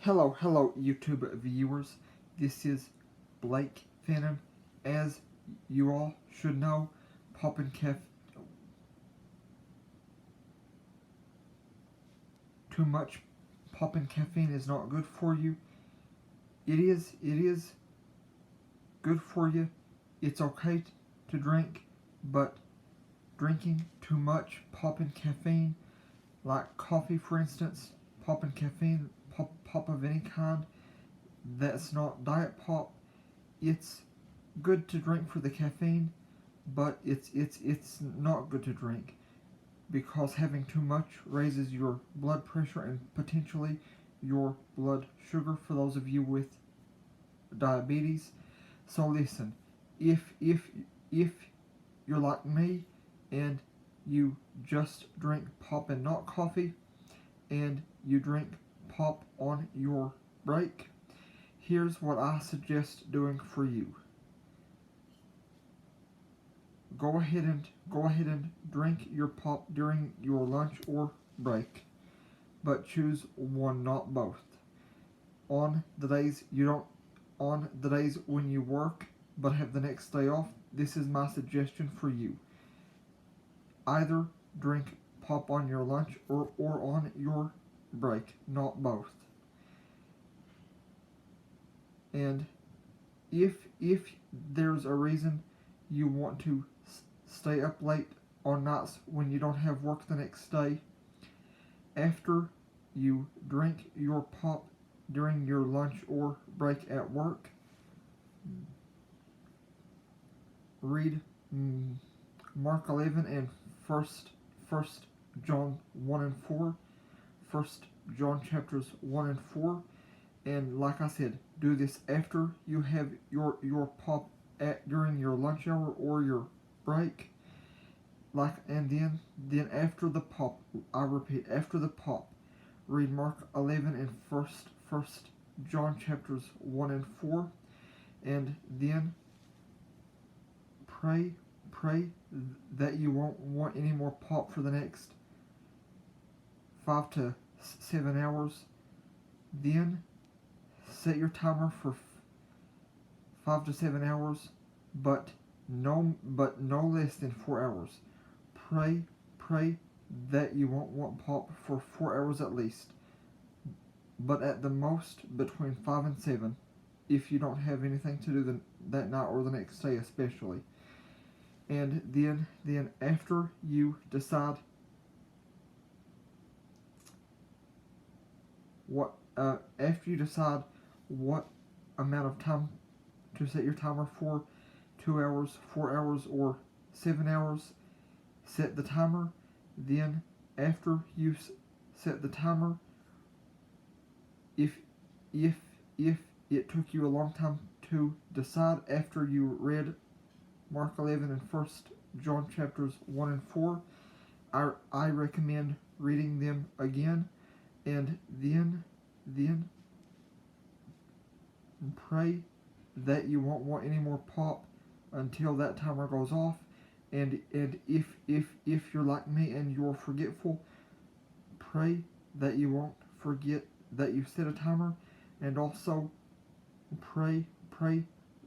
Hello, YouTube viewers. This is Blake Phantom. As you all should know, popping too much popping caffeine is not good for you. It is good for you. It's okay to drink, but drinking too much popping caffeine, like coffee for instance, popping caffeine, pop of any kind, that's not diet pop. It's good to drink for the caffeine, but it's not good to drink because having too much raises your blood pressure and potentially your blood sugar for those of you with diabetes. So listen, if you're like me and you just drink pop and not coffee and you drink pop on your break, here's what I suggest doing for you. Go ahead and drink your pop during your lunch or break, but choose one, not both. On the days when you work but have the next day off, this is my suggestion for you. Either drink pop on your lunch or on your break, not both. And if there's a reason you want to stay up late on nights when you don't have work the next day, after you drink your pop during your lunch or break at work, read Mark 11 and First John 1 and 4, First John chapters 1 and 4, and like I said, do this after you have your pop during your lunch hour or your break. And then after the pop, I repeat, after the pop, read Mark 11 and First John chapters 1 and 4, and then pray that you won't want any more pop for the next 5 to 7 hours. Then set your timer for 5 to 7 hours, but no less than 4 hours. Pray that you won't want pop for 4 hours at least, but at the most between 5 and 7 if you don't have anything to do that night or the next day especially. And then after you decide what amount of time to set your timer for, 2 hours, 4 hours, or 7 hours, set the timer. Then after you set the timer, if it took you a long time to decide after you read Mark 11 and First John chapters 1 and 4, I recommend reading them again, and then pray that you won't want any more pop until that timer goes off. And if you're like me and you're forgetful, pray that you won't forget that you set a timer, and also pray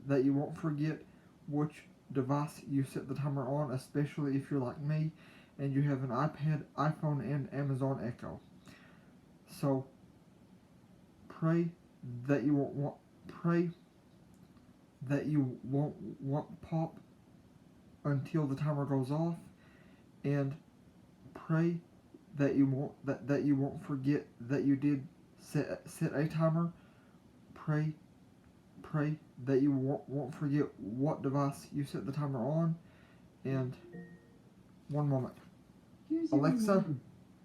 that you won't forget which device you set the timer on, especially if you're like me and you have an iPad, iPhone, and Amazon Echo. So pray that you won't want pop until the timer goes off, and pray that you won't forget that you did set a timer. Pray that you won't forget what device you set the timer on. And one moment. Alexa,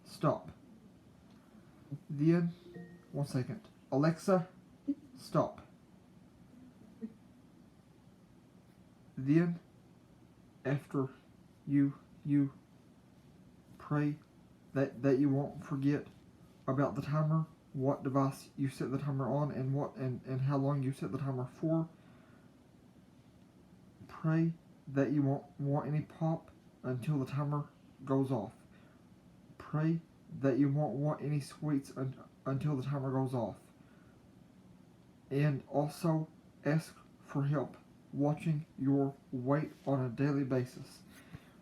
stop. Then, 1 second. Alexa, stop. Then, after you pray that you won't forget about the timer, what device you set the timer on, and how long you set the timer for. Pray that you won't want any pop until the timer goes off. Pray that you won't want any sweets until the timer goes off. And also ask for help watching your weight on a daily basis.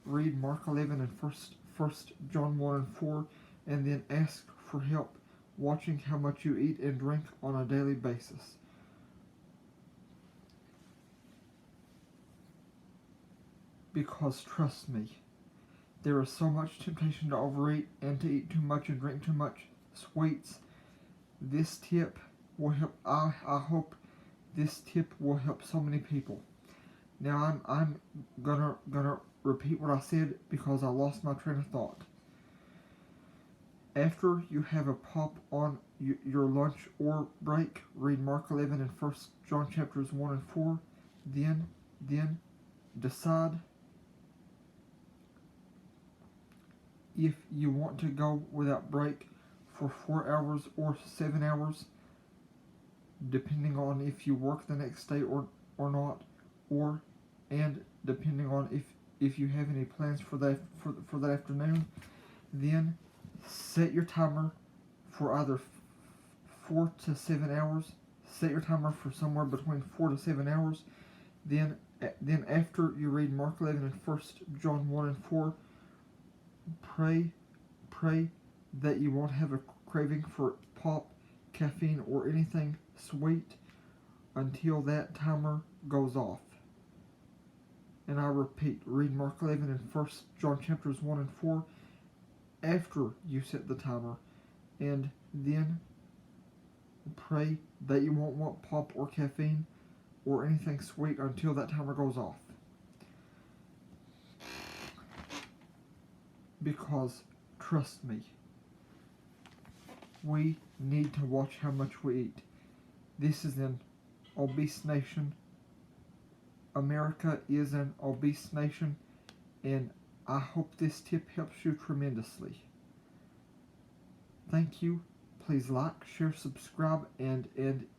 Read Mark 11 and 1 John 1 and 4, and then ask for help watching how much you eat and drink on a daily basis. Because trust me, there is so much temptation to overeat and to eat too much and drink too much sweets. This tip will help. I hope this tip will help so many people. Now I'm gonna repeat what I said because I lost my train of thought. After you have a pop on your lunch or break, read Mark 11 and 1 John chapters 1 and 4. Then decide if you want to go without break for 4 hours or 7 hours, depending on if you work the next day or not, and depending on if you have any plans for that afternoon. Then set your timer for either 4 to 7 hours. Set your timer for somewhere between 4 to 7 hours. Then after you read Mark 11 and 1 John 1 and 4, pray that you won't have a craving for pop, caffeine, or anything sweet until that timer goes off. And I repeat, read Mark 11 and 1 John chapters 1 and 4 after you set the timer, and then pray that you won't want pop or caffeine or anything sweet until that timer goes off. Because trust me, we need to watch how much we eat. This is an obese nation. America is an obese nation, and I hope this tip helps you tremendously. Thank you. Please like, share, subscribe, and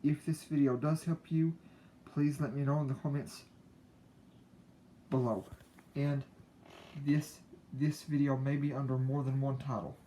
if this video does help you, please let me know in the comments below. And this video may be under more than one title.